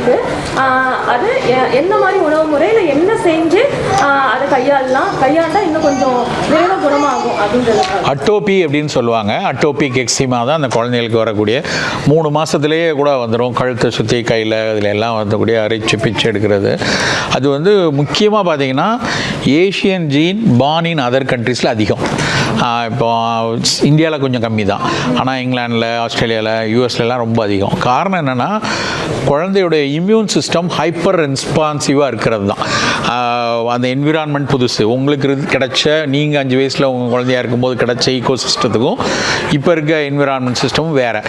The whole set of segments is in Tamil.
இருக்குது. அது எந்த மாதிரி உணவு முறையில் என்ன செஞ்சு அதை கையாண்டா இன்னும் கொஞ்சம் விரைவாக குணமாகும் அப்படின்றது. அட்டோபி அப்படின்னு சொல்லுவாங்க. அட்டோபிக் எக்ஸிமா தான் அந்த குழந்தைகளுக்கு வரக்கூடிய 3 மாதத்துலேயே கூட வந்துடும். கழுத்தை சுற்றி கையில் இதில் எல்லாம் வரக்கூடிய அரைச்சி பிச்சு எடுக்கிறது. அது வந்து முக்கியமாக பார்த்தீங்கன்னா Asian gene born in other கண்ட்ரீஸில் அதிகம். இப்போ இந்தியாவில் கொஞ்சம் கம்மி தான், ஆனால் இங்கிலாண்டில், ஆஸ்திரேலியாவில், யூஎஸ்லாம் ரொம்ப அதிகம். காரணம் என்னென்னா குழந்தையுடைய இம்யூன் சிஸ்டம் ஹைப்பர் ரெஸ்பான்சிவாக இருக்கிறது தான். அந்த என்விரான்மெண்ட் புதுசு. உங்களுக்கு கிடைச்ச நீங்கள் 5 வயசில் உங்கள் குழந்தையாக இருக்கும்போது கிடைச்ச ஈகோ சிஸ்டத்துக்கும் இப்போ இருக்க என்விரான்மெண்ட் சிஸ்டமும் வேறு.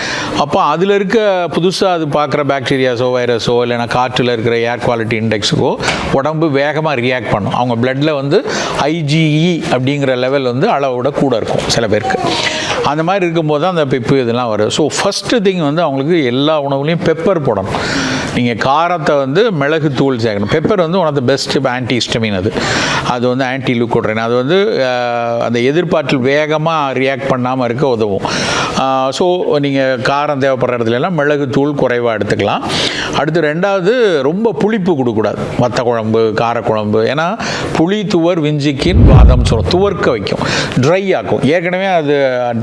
அப்போ அதில் இருக்க புதுசாக அது பார்க்குற பாக்டீரியாஸோ வைரஸோ இல்லைனா காற்றில் இருக்கிற ஏர் குவாலிட்டி இண்டெக்ஸுக்கோ உடம்பு வேகமாக ரியாக்ட் பண்ணும். அவங்க பிளட்டில் வந்து IgE அப்படிங்கிற லெவல் வந்து அளவோட கூட இருக்கும் சில பேருக்கு. அந்த மாதிரி இருக்கும்போது தான் அந்த பெப்பு இதெல்லாம் வரும். ஸோ ஃபஸ்ட்டு திங் வந்து அவங்களுக்கு எல்லா உணவுலையும் பெப்பர் போடணும். நீங்கள் காரத்தை வந்து மிளகு தூள் சேர்க்கணும். பெப்பர் வந்து one of the best antihistamine. அது வந்து ஆன்டி லுக்கோட்ரைன். அது வந்து அந்த எதிர்பார்ட்டில் வேகமாக ரியாக்ட் பண்ணாமல் இருக்க உதவும். ஸோ நீங்கள் காரம் தேவைப்படுற இடத்துலலாம் மிளகு தூள் குறைவாக எடுத்துக்கலாம். அடுத்து 2வது, ரொம்ப புளிப்பு கொடுக்கக்கூடாது. வத்த குழம்பு, காரக்குழம்பு. ஏன்னா புளி துவர் விஞ்சிக்கின் வாதம் சொல்லும், துவர்க்க வைக்கும், ட்ரை ஆக்கும். ஏற்கனவே அது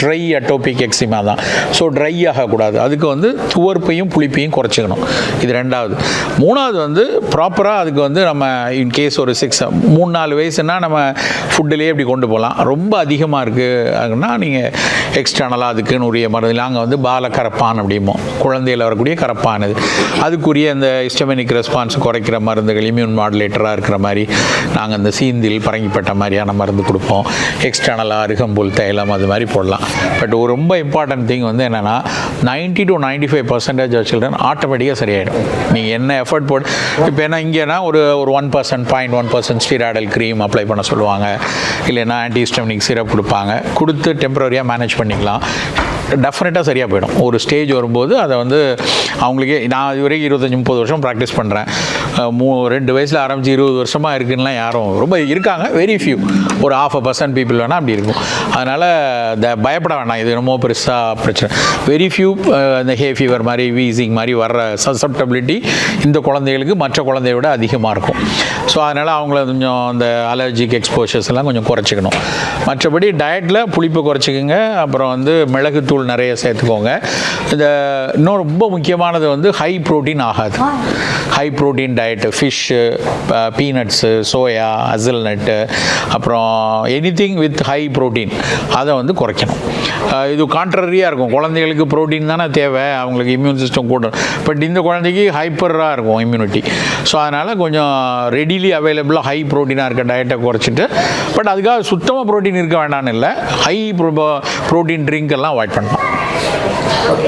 ட்ரை அட்டோபிக் எக்ஸிமா தான். ஸோ ட்ரை ஆகக்கூடாது. அதுக்கு வந்து துவர்ப்பையும் புளிப்பையும் குறைச்சிக்கணும். இது 2வது. 3வது வந்து ப்ராப்பராக அதுக்கு வந்து நம்ம இன்கேஸ் ஒரு 3-4 வயசுனா நம்ம ஃபுட்டுலேயே இப்படி கொண்டு போகலாம். ரொம்ப அதிகமாக இருக்குன்னா நீங்கள் எக்ஸ்டர்னலாக அதுக்குன்னு உரிய மருந்து. நாங்கள் வந்து பாலக்கரப்பான் அப்படிமோ, குழந்தையில் வரக்கூடிய கரப்பான். அதுக்குரிய இந்த ஹிஸ்டமினிக் ரெஸ்பான்ஸ் குறைக்கிற மருந்துகள், இம்யூன் மாடுலேட்டராக இருக்கிற மாதிரி நாங்கள் இந்த சீந்தில் பரங்கிப்பட்ட மாதிரியான மருந்து கொடுப்போம். எக்ஸ்டர்னலாக அருகம்புல் தைலம் அது மாதிரி போடலாம். பட் ஒரு ரொம்ப இம்பார்ட்டன்ட் திங் வந்து என்னென்னா 90 to 95% ஆஃப் சில்ட்ரன் ஆட்டோமேட்டிக்காக சரியாயிடும். நீங்கள் என்ன எஃபர்ட் போட்டு இப்போ என்ன இங்கேனா ஒரு 1%, 0.1% ஸ்டீராய்டல் க்ரீம் அப்ளை பண்ண சொல்லுவாங்க. இல்லைன்னா ஆன்டிஹிஸ்டமினிக் சிரப் கொடுப்பாங்க. கொடுத்து டெம்பரரியாக மேனேஜ் பண்ணிக்கலாம். டெஃபினட்டாக சரியாக போயிடும். ஒரு ஸ்டேஜ் வரும்போது அதை வந்து அவங்களுக்கே, நான் இது வரைக்கும் 25-30 வருஷம் ப்ராக்டிஸ் பண்ணுறேன். 2 வயசில் ஆரம்பித்து 20 வருஷமாக இருக்குன்னுலாம் யாரும் ரொம்ப இருக்காங்க, வெரி ஃபியூ. ஒரு 0.5% பீப்புள் வேணால் அப்படி இருக்கும். அதனால் பயப்பட வேண்டாம், இது என்னமோ பெருசாக பிரச்சனை. வெரி ஃபியூ இந்த ஹே ஃபீவர் மாதிரி, வீசிங் மாதிரி வர்ற சசப்டபிலிட்டி இந்த குழந்தைகளுக்கு மற்ற குழந்தைய விட அதிகமாக இருக்கும். ஸோ அதனால் அவங்கள கொஞ்சம் அந்த அலர்ஜிக் எக்ஸ்போஷர்ஸ் எல்லாம் கொஞ்சம் குறைச்சிக்கணும். மற்றபடி டயட்டில் புளிப்பு குறைச்சிக்கோங்க. அப்புறம் வந்து மிளகு தூள் நிறைய சேர்த்துக்கோங்க. இந்த இன்னும் ரொம்ப முக்கியமானது வந்து ஹை ப்ரோட்டீன் ஆகாது. High protein diet, fish, peanuts, soya, அசல் நட்டு, அப்புறம் எனிதிங் வித் ஹை ப்ரோட்டீன் அதை வந்து குறைக்கணும். இது கான்ட்ரரியாக இருக்கும். குழந்தைகளுக்கு ப்ரோட்டீன் தானே தேவை, அவங்களுக்கு இம்யூன் சிஸ்டம் கூட. பட் இந்த குழந்தைக்கு ஹைப்பராக இருக்கும் இம்யூனிட்டி. ஸோ அதனால் கொஞ்சம் ரெடிலி அவைலபிளாக ஹை ப்ரோட்டீனாக இருக்க டயட்டை குறைச்சிட்டு, பட் அதுக்காக சுத்தமாக ப்ரோட்டீன் இருக்க வேண்டாம்னு இல்லை, ஹை ப்ரோட்டீன் ட்ரிங்க் எல்லாம் அவாய்ட் பண்ணலாம்.